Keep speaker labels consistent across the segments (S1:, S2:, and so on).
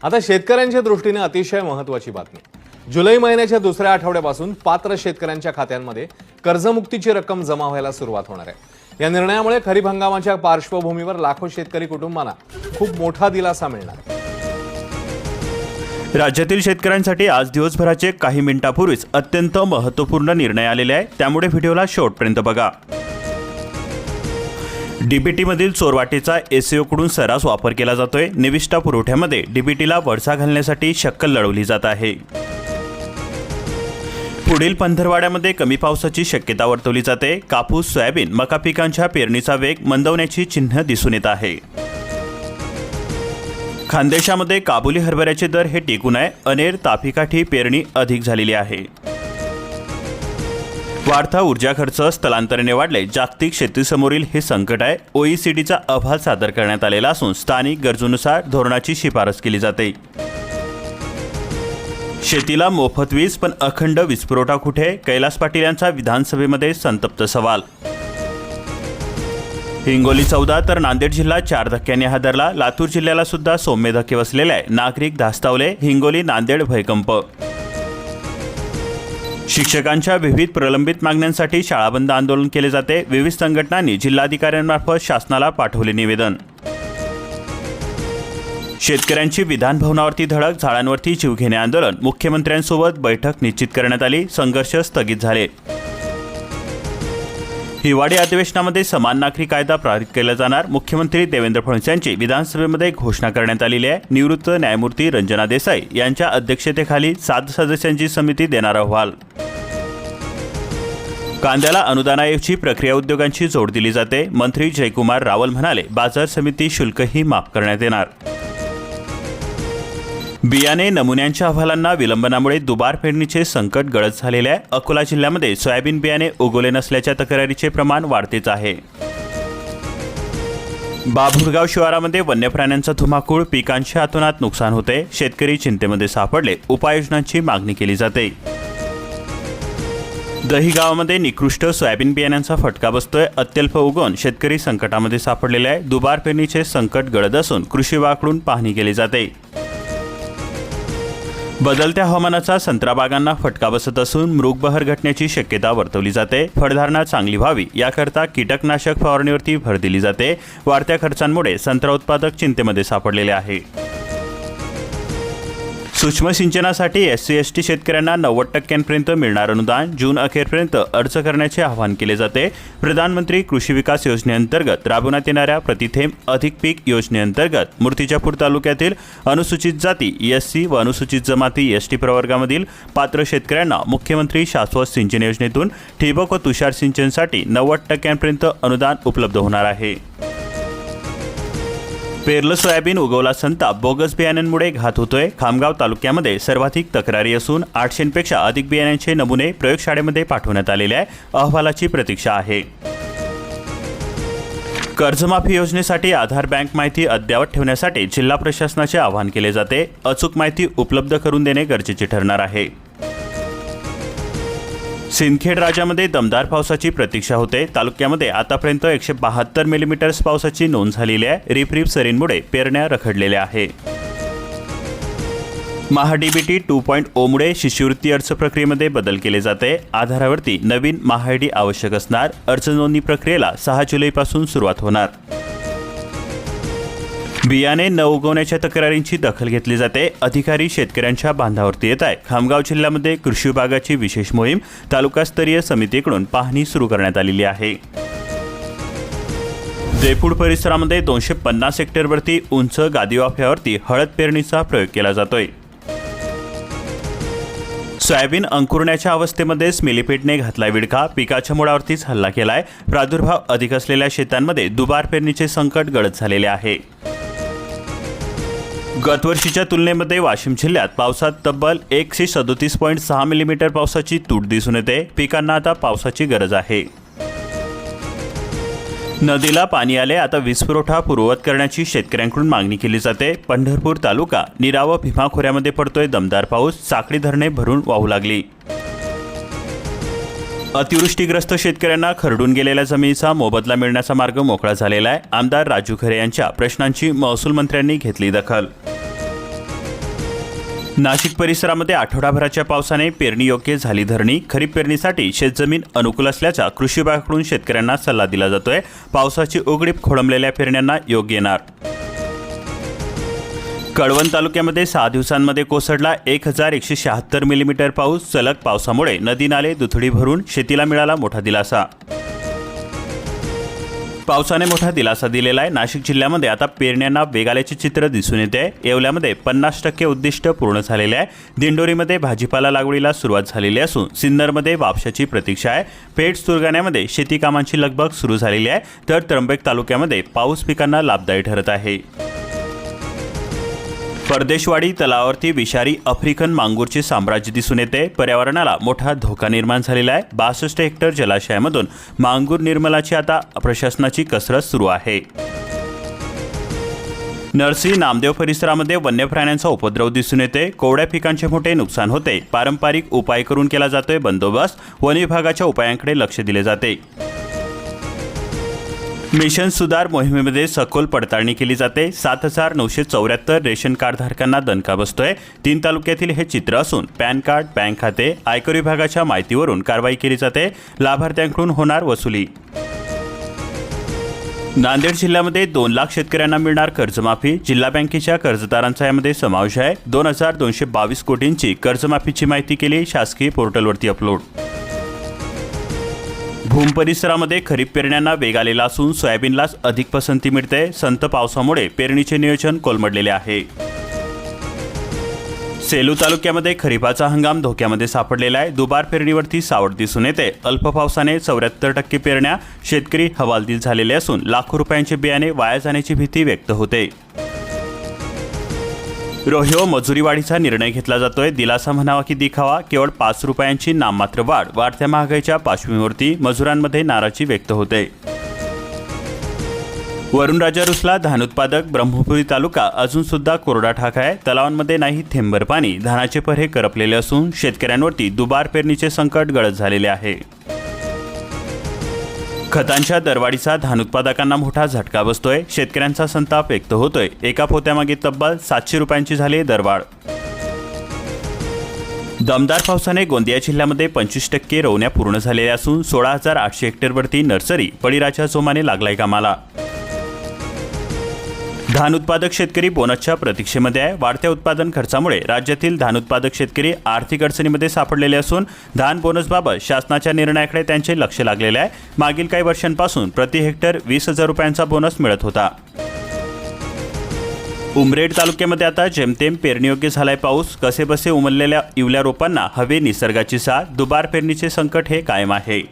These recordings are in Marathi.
S1: आता शेतकऱ्यांच्या दृष्टीने अतिशय महत्त्वाची बातमी. जुलै महिन्याच्या दुसऱ्या आठवड्यापासून पात्र शेतकऱ्यांच्या खात्यांमध्ये कर्जमुक्तीची रक्कम जमा व्हायला सुरुवात होणार आहे. या निर्णयामुळे खरीप हंगामाच्या पार्श्वभूमीवर लाखो शेतकरी कुटुंबांना खूप मोठा दिलासा मिळणार.
S2: राज्यातील शेतकऱ्यांसाठी आज दिवसभराचे काही मिनिटांपूर्वीच अत्यंत महत्त्वपूर्ण निर्णय आलेले आहे, त्यामुळे व्हिडिओला शेवटपर्यंत बघा. डीबीटीमधील चोरवाटेचा एसईओकडून सर्रास वापर केला जातोय. निविष्ठा पुरवठ्यामध्ये डीबीटीला वळसा घालण्यासाठी शक्कल लढवली जात आहे. पुढील पंधरवाड्यामध्ये कमी पावसाची शक्यता वर्तवली जाते. कापूस, सोयाबीन, मका पिकांच्या पेरणीचा वेग मंदवण्याची चिन्ह दिसून येत आहे. खानदेशामध्ये काबुली हरभऱ्याचे दर हे टिकून आहे. अनेर, तापीकाठी पेरणी अधिक झालेली आहे. वाढता ऊर्जा खर्च, स्थलांतराने वाढले. जागतिक शेतीसमोरील हे संकट आहे. ओईसीडीचा अहवाल सादर करण्यात आलेला असून स्थानिक गरजूनुसार धोरणाची शिफारस केली जाते. शेतीला मोफत वीज पण अखंड वीजपुरवठा कुठे? कैलास पाटील यांचा विधानसभेमध्ये संतप्त सवाल. हिंगोली 14 तर नांदेड जिल्हा 4 धक्क्यांनी हादरला. लातूर जिल्ह्याला सुद्धा सौम्य धक्के बसलेले आहे. नागरिक धास्तावले. हिंगोली नांदेड भयकंप. शिक्षकांच्या विविध प्रलंबित मागण्यांसाठी शाळाबंद आंदोलन केले जाते. विविध संघटनांनी जिल्हाधिकाऱ्यांमार्फत शासनाला पाठवले निवेदन. शेतकऱ्यांची विधान भवनावरती धडक, झाडांवरती जीवघेणे आंदोलन. मुख्यमंत्र्यांसोबत बैठक निश्चित करण्यात आली. संघर्ष स्थगित झाले. हिवाळी अधिवेशनामध्ये समान नागरी कायदा पारित केला जाणार. मुख्यमंत्री देवेंद्र फडणवीस यांची विधानसभेमध्ये घोषणा करण्यात आलेली आहे. निवृत्त न्यायमूर्ती रंजना देसाई यांच्या अध्यक्षतेखाली 7 सदस्यांची समिती देणार अहवाल. कांद्याला अनुदानाऐवजी प्रक्रिया उद्योगांची जोड दिली जाते. मंत्री जयकुमार रावल म्हणाले, बाजार समिती शुल्कही माफ करण्यात येणार. बियाणे नमुन्यांच्या अहवालांना विलंबनामुळे दुबार पेरणीचे संकट गडद झालेले आहे. अकोला जिल्ह्यामध्ये सोयाबीन बियाणे उगवले नसल्याच्या तक्रारीचे प्रमाण वाढतेच आहे. बाभुळगाव शिवारामध्ये वन्य प्राण्यांचा धुमाकूळ, पिकांच्या अतोनात नुकसान होते. शेतकरी चिंतेमध्ये सापडले. उपाययोजनांची मागणी केली जाते. दही गावामध्ये निकृष्ट सोयाबीन बियाण्यांचा फटका बसतोय. अत्यल्प उगवून शेतकरी संकटामध्ये सापडलेले आहे. दुबार पेरणीचे संकट गडद असून कृषी विभागाकडून पाहणी केली जाते. बदलत्या हवामानाचा संत्रा बागांना फटका बसत असून मृगबहर घटण्याची शक्यता वर्तवली जाते. फळधारणा चांगली व्हावी याकरता कीटकनाशक फवारणीवरती भर दिली जाते. वाढत्या खर्चांमुळे संत्रा उत्पादक चिंतेमध्ये सापडलेले आहे. सूक्ष्म सिंचनासाठी SC/ST शेतकऱ्यांना 90% मिळणार अनुदान. जून अखेरपर्यंत अर्ज करण्याचे आवाहन केले जाते. प्रधानमंत्री कृषी विकास योजनेअंतर्गत राबवण्यात येणाऱ्या प्रतिथेंब अधिक पीक योजनेअंतर्गत मूर्तिजापूर तालुक्यातील अनुसूचित जाती SC व अनुसूचित जमाती ST प्रवर्गामधील पात्र शेतकऱ्यांना मुख्यमंत्री शाश्वत सिंचन योजनेतून ठिबक व तुषार सिंचनसाठी 90% अनुदान उपलब्ध होणार आहे. पेरलं सोयाबीन उगवला संताप, बोगस बियाण्यांमुळे घात होतोय. खामगाव तालुक्यामध्ये सर्वाधिक तक्रारी असून 800पेक्षा अधिक बियाण्यांचे नमुने प्रयोगशाळेमध्ये पाठवण्यात आलेले आहे. अहवालाची प्रतीक्षा आहे. कर्जमाफी योजनेसाठी आधार बँक माहिती अद्ययावत ठेवण्यासाठी जिल्हा प्रशासनाचे आवाहन केले जाते. अचूक माहिती उपलब्ध करून देणे गरजेचे ठरणार आहे. सिंदखेड राजामध्ये दमदार पावसाची प्रतीक्षा होते. तालुक्यामध्ये आतापर्यंत 172 मिलीमीटर्स पावसाची नोंद झालेली आहे. रिपरिप सरींमुळे पेरण्या रखडलेल्या आहे. महाडीबीटी 2.0 मुळे शिष्यवृत्ती अर्ज प्रक्रियेमध्ये बदल केले जाते. आधारावरती नवीन महाआयडी आवश्यक असणार. अर्ज नोंदणी प्रक्रियेला 6 जुलैपासून सुरुवात होणार. बियाणे न उगवण्याच्या तक्रारींची दखल घेतली जाते. अधिकारी शेतकऱ्यांच्या बांधावरती येत आहे. खामगाव जिल्ह्यामध्ये कृषी विभागाची विशेष मोहीम तालुकास्तरीय समितीकडून पाहणी सुरू करण्यात आलेली आहे. जयपूर परिसरामध्ये 250 हेक्टरवरती उंच गादी वाफ्यावरती हळद पेरणीचा प्रयोग केला जातोय. सोयाबीन अंकुरण्याच्या अवस्थेमध्येच मिलीपीडने घातलाय विडखा. पिकाच्या मुळावरतीच हल्ला केलाय. प्रादुर्भाव अधिक असलेल्या शेतांमध्ये दुबार पेरणीचे संकट गडद झालेले आहे. गतवर्षीच्या तुलनेमध्ये वाशिम जिल्ह्यात पावसात तब्बल 137.6 मिलीमीटर पावसाची तूट दिसून येते. पिकांना आता पावसाची गरज आहे. नदीला पाणी आले. आता वीजपुरवठा पूर्ववत करण्याची शेतकऱ्यांकडून मागणी केली जाते. पंढरपूर तालुका नीरा व भीमा खोऱ्यामध्ये पडतोय दमदार पाऊस. साखळी धरणे भरून वाहू लागली. अतिवृष्टीग्रस्त शेतकऱ्यांना खरडून गेलेल्या जमिनीचा मोबदला मिळण्याचा मार्ग मोकळा झालेला आहे. आमदार राजू खरे यांच्या प्रश्नांची महसूल मंत्र्यांनी घेतली दखल. नाशिक परिसरामध्ये आठवडाभराच्या पावसाने पेरणी योग्य झाली धरणी. खरीप पेरणीसाठी शेतजमीन अनुकूल असल्याचा कृषी विभागाकडून शेतकऱ्यांना सल्ला दिला जातोय. पावसाची उघडीप खोळंबलेल्या पेरण्यांना योग्य येणार. कळवण तालुक्यामध्ये 6 दिवसांमध्ये कोसळला 1176 मिलीमीटर पाऊस. सलग पावसामुळे नदी नाले दुथडी भरून शेतीला मिळाला मोठा दिलासा. पावसाने मोठा दिलासा दिलेला आहे. नाशिक जिल्ह्यामध्ये आता पेरण्यांना वेग आल्याचे चित्र दिसून येते. येवल्यामध्ये 50% उद्दिष्ट पूर्ण झालेले आहे. दिंडोरीमध्ये भाजीपाला लागवडीला सुरुवात झालेली असून सिन्नरमध्ये वापशाची प्रतीक्षा आहे. पेठ सुरगाण्यामध्ये शेती कामांची लगबग सुरू झालेली आहे. तर त्र्यंबक तालुक्यामध्ये पाऊस पिकांना लाभदायी ठरत आहे. परदेशवाडी तलावावरती विषारी आफ्रिकन मांगूरचे साम्राज्य दिसून येते. पर्यावरणाला मोठा धोका निर्माण झालेला आहे. 62 हेक्टर जलाशयामधून मांगूर निर्मूलनाची आता प्रशासनाची कसरत सुरू आहे. नरसी नामदेव परिसरामध्ये वन्य प्राण्यांचा उपद्रव दिसून येते. कोवड्या पिकांचे मोठे नुकसान होते. पारंपरिक उपाय करून केला जातोय बंदोबस्त. वन विभागाच्या उपायांकडे लक्ष दिले जाते. मिशन सुधार मोहिमेमध्ये सखोल पडताळणी केली जाते. 7,974 रेशन कार्ड धारकांना दणका बसतोय. 3 तालुक्यातील हे चित्र असून पॅन कार्ड, बँक खाते, आयकर विभागाच्या माहितीवरून कारवाई केली जाते. लाभार्थ्यांकडून होणार वसुली. नांदेड जिल्ह्यामध्ये 2 लाख शेतकऱ्यांना मिळणार कर्जमाफी. जिल्हा बँकेच्या कर्जदारांचा यामध्ये समावेश आहे. 2,222 कोटींची कर्जमाफीची माहिती केली शासकीय पोर्टलवरती अपलोड. भूम परिसरामध्ये खरीप पेरण्यांना वेग आलेला असून सोयाबीनलाच अधिक पसंती मिळते. संत पावसामुळे पेरणीचे नियोजन कोलमडलेले आहे. सेलू तालुक्यामध्ये खरीपाचा हंगाम धोक्यामध्ये सापडलेला आहे. दुबार पेरणीवरती सावट दिसून येते. अल्प पावसाने 74% पेरण्या शेतकरी हवालदिल झालेले असून लाखो रुपयांचे बियाणे वाया जाण्याची भीती व्यक्त होते. रोह्यो मजुरीवाढीचा निर्णय घेतला जातोय. दिलासा म्हणावा की दिखावा. केवळ 5 रुपयांची नाममात्र वाढ. वाढत्या महागाईच्या पार्श्वभूमीवरती मजुरांमध्ये नाराजी व्यक्त होते. वरुणराजा रुसला. धान उत्पादक ब्रह्मपुरी तालुका अजून सुद्धा कोरडा ठाक आहे. तलावांमध्ये नाही थेंबर पाणी. धानाचे पर्हे करपलेले असून शेतकऱ्यांवरती दुबार पेरणीचे संकट गळत झालेले आहे. खतांच्या दरवाढीचा धान उत्पादकांना मोठा झटका बसतोय. शेतकऱ्यांचा संताप व्यक्त होतोय. एका पोत्यामागे तब्बल 700 रुपयांची झाली दरवाढ. दमदार पावसाने गोंदिया जिल्ह्यामध्ये 25% रोवण्या पूर्ण झालेल्या असून 16,800 हेक्टरवरती नर्सरी बळीराच्या जोमाने लागलाय कामाला. धान उत्पादक शेतकरी बोनसच्या प्रतीक्षेमध्ये आहे. वाढत्या उत्पादन खर्चामुळे राज्यातील धान उत्पादक शेतकरी आर्थिक अडचणीमध्ये सापडलेले असून धान बोनसबाबत शासनाच्या निर्णयाकडे त्यांचे लक्ष लागलेले आहे. मागील काही वर्षांपासून प्रति हेक्टर 20,000 रुपयांचा बोनस मिळत होता. उमरेड तालुक्यामध्ये आता जेमतेम पेरणीयोग्य झालाय पाऊस. कसेबसे उमललेल्या इवल्या रोपांना हवे निसर्गाची साथ. दुबार पेरणीचे संकट हे कायम आहे.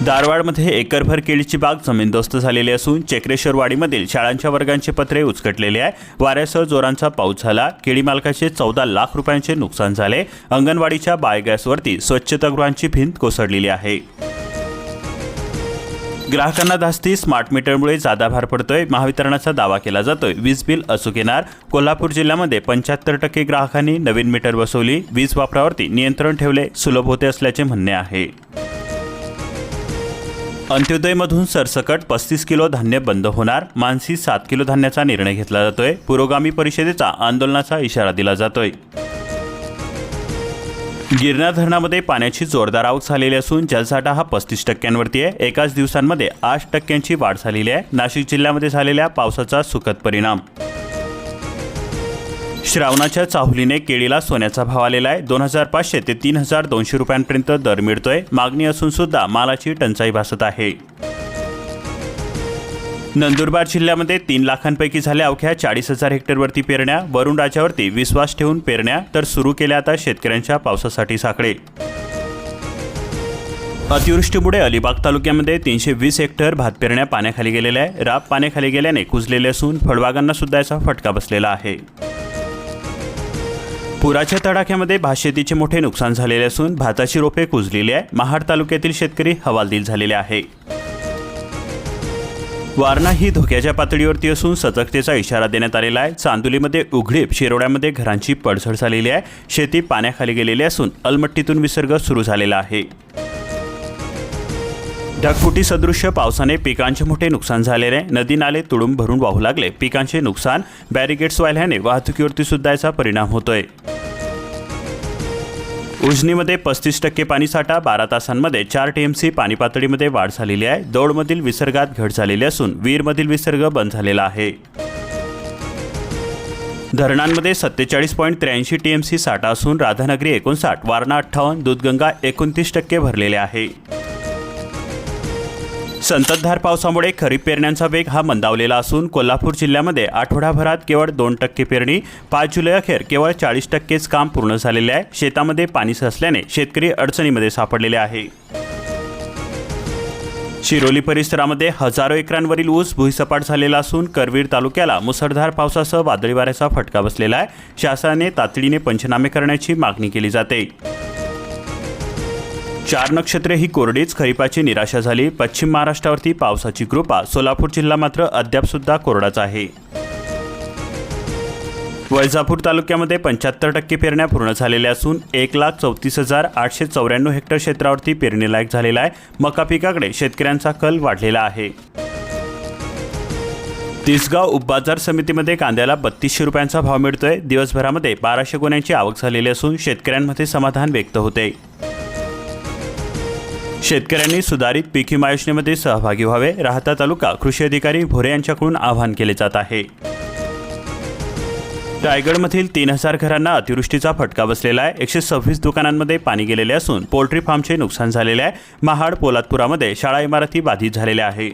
S2: दारवाडमध्ये एकरभर केळीची बाग जमीनदोस्त झालेली असून चक्रेश्वरवाडीमधील शाळांच्या वर्गांचे पत्रे उचकटलेले आहे. वाऱ्यासह जोरांचा पाऊस झाला. केळी मालकाचे 14 लाख रुपयांचे नुकसान झाले. अंगणवाडीच्या बायोगॅसवरती स्वच्छतागृहांची भिंत कोसळलेली आहे. ग्राहकांना धास्ती. स्मार्ट मीटरमुळे जादा भार पडतोय. महावितरणाचा दावा केला जातोय वीज बिल अचूक येणार. कोल्हापूर जिल्ह्यामध्ये 75% ग्राहकांनी नवीन मीटर बसवली. वीज वापरावरती नियंत्रण ठेवले. सुलभ होते असल्याचे म्हणणे आहे. अंत्योदयमधून सरसकट 35 किलो धान्य बंद होणार. मानसी 7 किलो धान्याचा निर्णय घेतला जातोय. पुरोगामी परिषदेचा आंदोलनाचा इशारा दिला जातोय. गिरणा धरणामध्ये पाण्याची जोरदार आवक झालेली असून जलसाठा हा 35% आहे. एकाच दिवसांमध्ये 8% वाढ झालेली आहे. नाशिक जिल्ह्यामध्ये झालेल्या पावसाचा सुखद परिणाम. श्रावणाच्या चाहुलीने केळीला सोन्याचा भाव आलेला आहे. 2,500 ते 3,200 रुपयांपर्यंत दर मिळतोय. मागणी असून सुद्धा मालाची टंचाई भासत आहे. नंदुरबार जिल्ह्यामध्ये 3 लाखांपैकी झाल्या अवघ्या 40,000 हेक्टरवरती पेरण्या. वरुणराजावरती विश्वास ठेवून पेरण्या तर सुरू केल्या आता शेतकऱ्यांच्या पावसासाठी साकडे. अतिवृष्टीमुळे अलिबाग तालुक्यामध्ये 320 हेक्टर भात पेरण्या पाण्याखाली गेलेल्या आहे. राब पाण्याखाली गेल्याने कुजलेले असून फळबागांना सुद्धा याचा फटका बसलेला आहे. पुराच्या तडाख्यामध्ये भातशेतीचे मोठे नुकसान झालेले असून भाताची रोपे कुजलेली आहे. महाड तालुक्यातील शेतकरी हवालदिल झालेले आहे. वारणा ही धोक्याच्या पातळीवरती असून सतर्कतेचा इशारा देण्यात आलेला आहे. चांदोलीमध्ये उघडीप. शिरोड्यामध्ये घरांची पडझड झालेली आहे. शेती पाण्याखाली गेलेली असून अलमट्टीतून विसर्ग सुरू झालेला आहे. ढगफुटी सदृश्य पावसाने पिकांचे मोठे नुकसान झालेले, नदी नाले तुडूंब भरून वाहू लागले, पिकांचे नुकसान, बॅरिगेड्स वाहिल्याने वाहतुकीवरती सुद्धा याचा परिणाम होतोय. उजनीमध्ये 35% पाणीसाठा, 12 तासांमध्ये 4 TMC पाणी पातळीमध्ये वाढ झालेली आहे. दौडमधील विसर्गात घट झालेली असून वीरमधील विसर्ग बंद झालेला आहे. धरणांमध्ये 47.83 TMC साठा असून राधानगरी 59, वारणा 58, दूधगंगा 29% भरलेले आहे. संततधार पावसामुळे खरीप पेरण्यांचा वेग हा मंदावलेला असून कोल्हापूर जिल्ह्यामध्ये आठवडाभरात केवळ 2% पेरणी, 5 जुलै अखेर केवळ 40%च काम पूर्ण झालेले आहे. शेतामध्ये पाणी साचल्याने शेतकरी अडचणीमध्ये सापडलेले आहे. शिरोली परिसरामध्ये हजारो एकरांवरील ऊस भुईसपाट झालेला असून करवीर तालुक्याला मुसळधार पावसासह वादळी वाऱ्याचा फटका बसलेला आहे. शासनाने तातडीने पंचनामे करण्याची मागणी केली जाते. 4 नक्षत्रे ही कोरडीच, खरीपाची निराशा झाली. पश्चिम महाराष्ट्रावरती पावसाची कृपा, सोलापूर जिल्हा मात्र अद्याप सुद्धा कोरडाच आहे. वैजापूर तालुक्यामध्ये 75% पेरण्या पूर्ण झालेल्या असून 1,34,894 हेक्टर क्षेत्रावरती पेरणीलायक झालेला आहे. मका पिकाकडे शेतकऱ्यांचा कल वाढलेला आहे. तिसगाव उपबाजार समितीमध्ये कांद्याला 3200 रुपयांचा भाव मिळतोय. दिवसभरामध्ये 1200 गोण्यांची आवक झालेली असून शेतकऱ्यांमध्ये समाधान व्यक्त होते. शेतकऱ्यांनी सुधारित पीक विमा योजनेमध्ये सहभागी व्हावे, राहता तालुका कृषी अधिकारी भोरे यांच्याकडून आवाहन केले जात आहे. रायगडमधील 3000 घरांना अतिवृष्टीचा फटका बसलेला आहे. 126 दुकानांमध्ये पाणी गेलेले असून पोल्ट्री फार्मचे नुकसान झालेले आहे. महाड पोलादपुरामध्ये शाळा इमारती बाधित झालेल्या आहे.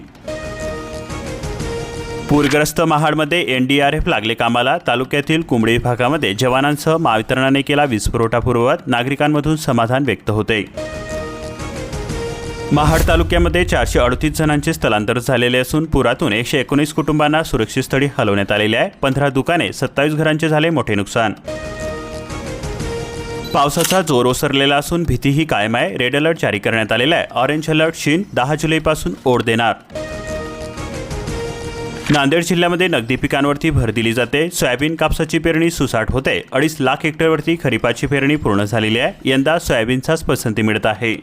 S2: पूरग्रस्त महाडमध्ये NDRF लागले कामाला. तालुक्यातील कुंबडी भागामध्ये जवानांसह महावितरणाने केला वीजपुरवठा पूर्ववत, नागरिकांमधून समाधान व्यक्त होते. महाड तालुक्यामध्ये 438 जणांचे स्थलांतर झालेले असून पुरातून 119 कुटुंबांना सुरक्षित स्थळी हलवण्यात आलेले आहे. 15 दुकाने, 27 घरांचे झाले मोठे नुकसान. पावसाचा जोर ओसरलेला असून भीतीही कायम आहे. रेड अलर्ट जारी करण्यात आलेला आहे. ऑरेंज अलर्ट 10 जुलैपासून ओढ देणार. नांदेड जिल्ह्यामध्ये नगदी पिकांवरती भर दिली जाते. सोयाबीन कापसाची पेरणी सुसाट होते. 2.5 लाख हेक्टरवरती खरीपाची पेरणी पूर्ण झालेली आहे. यंदा सोयाबीनचाच पसंती मिळत आहे.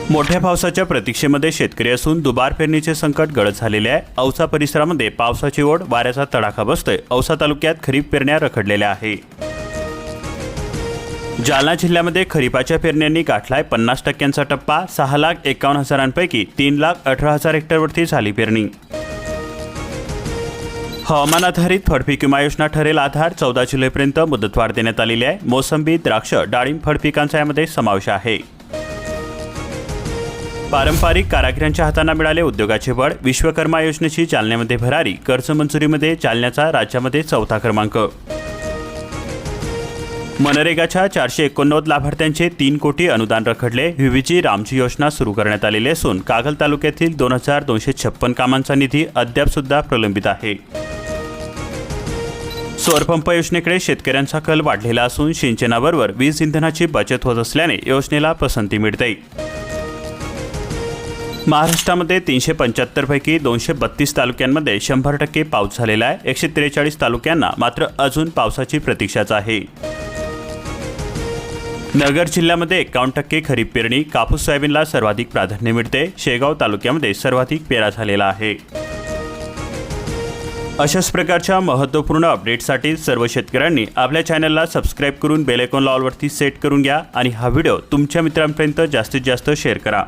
S2: मोठ्या पावसाच्या प्रतीक्षेमध्ये शेतकरी असून दुबार पेरणीचे संकट गडद झालेले आहे. औसा परिसरामध्ये पावसाची ओढ, वाऱ्याचा तडाखा बसतोय. औसा तालुक्यात खरीप पेरण्या रखडलेल्या आहे. जालना जिल्ह्यामध्ये खरीपाच्या पेरण्यांनी गाठलाय 50% टप्पा. 6,51,000 3,18,000 हेक्टरवरती झाली पेरणी. हवामानाधारित फळपीक विमा योजना ठरेल आधार. 14 जुलैपर्यंत मुदतवाढ देण्यात आलेली आहे. मोसंबी, द्राक्ष, डाळिंब फळपिकांचा यामध्ये समावेश आहे. पारंपरिक कारागिरांच्या हातांना मिळाले उद्योगाचे बळ. विश्वकर्मा योजनेची जालन्यामध्ये भरारी. कर्ज मंजुरीमध्ये जालन्याचा राज्यामध्ये 4था क्रमांक. मनरेगाच्या 489 लाभार्थ्यांचे 3 कोटी अनुदान रखडले. व्हीव्हीजी रामजी योजना सुरू करण्यात आलेली असून कागल तालुक्यातील 2,256 कामांचा निधी अद्याप सुद्धा प्रलंबित आहे. सौरपंप योजनेकडे शेतकऱ्यांचा कल वाढलेला असून सिंचनाबरोबर वीज इंधनाची बचत होत असल्याने योजनेला पसंती मिळते. महाराष्ट्रामध्ये 375 पैकी 232 तालुक्यांमध्ये 100% पाऊस झालेला आहे. 143 तालुक्यांना मात्र अजून पावसाची प्रतीक्षाच आहे. नगर जिल्ह्यामध्ये 51% खरीप पेरणी. कापूस सोयाबीनला सर्वाधिक प्राधान्य मिळते. शेगाव तालुक्यामध्ये सर्वाधिक पेरा झालेला आहे. अशाच प्रकारच्या महत्त्वपूर्ण अपडेट्ससाठी सर्व शेतकऱ्यांनी आपल्या चॅनलला सबस्क्राईब करून बेल आयकॉनला ऑलवरती सेट करून घ्या आणि हा व्हिडिओ तुमच्या मित्रांपर्यंत जास्तीत जास्त शेअर करा.